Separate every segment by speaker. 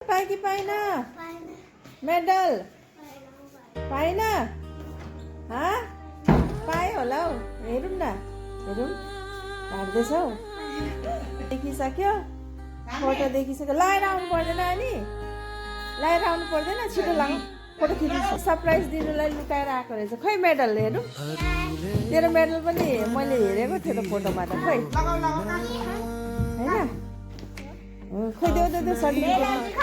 Speaker 1: पाए कि पाइन मेडल पाइन पाए होला हौ हेरौँ न हेरौँ हार्दैछ हौ देखिसक्यो फोटो देखिसक्यो लगाएर आउनु पर्दैन अनि लगाएर आउनु पर्दैन छिटो लाग फोटो खिच्नु सरप्राइज दिनुलाई लुकाएर आएको रहेछ खै मेडल हेरौँ तेरो मेडल पनि मैले हेरेको थिएँ त फोटोमा त खै होइन खै देऊ देऊ सर्टिफिकेट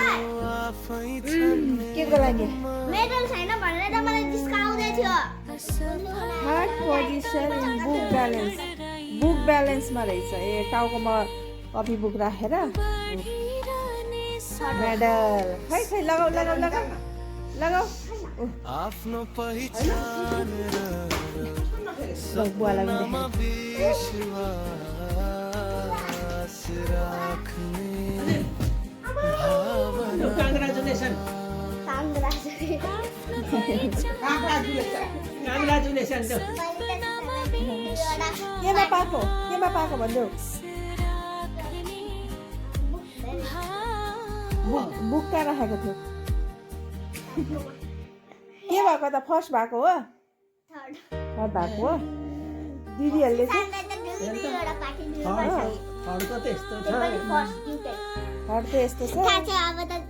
Speaker 1: के को लागि
Speaker 2: मेडल छैन भनेर त मलाई जिस्काउँदै थियो
Speaker 1: थर्ड पोजिसन इन बुक ब्यालेन्समा रहेछ ए टाउकोमा कपी बुक राखेर मेडल खै खै लगाऊ लगाऊ लगाऊ लगाऊ
Speaker 3: आफ्नो पहिचान
Speaker 1: बुवालाई
Speaker 3: विश्वास राख्ने भावना
Speaker 1: कङ्ग्रेचुलेसन केमा पाएको भन्देऊ बुक कहाँ राखेको थियो के भएको त फर्स्ट भएको हो थर्ड भएको हो दिदीहरूले चाहिँ थर्ड त यस्तो छ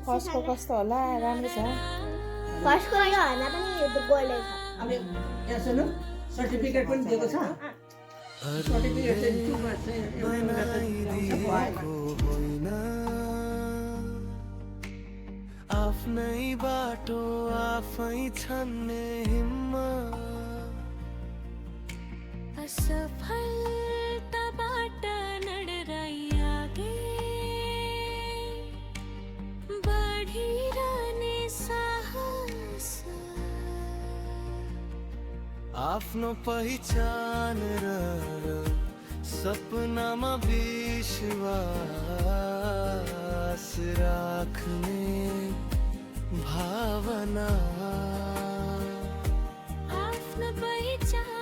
Speaker 1: फर्स्टको कस्तो होला राम्रो छ
Speaker 2: फर्स्टको भन्दा पनि गोल्डै छ
Speaker 4: अब यहाँ सुन्नु सर्टिफिकेट पनि दिएको छ सर्टिफिकेट चाहिँ युट्युबमा चाहिँ
Speaker 3: बनाइदिएको होइन आफ्नै बाटो आफै छान्ने हिम्मत
Speaker 5: असफलताबाट नडराइआगे बढिरहने साहस
Speaker 3: आफ्नो पहिचान र सपनामा विश्वास राख्ने भावना
Speaker 5: आफ्नो पहिचान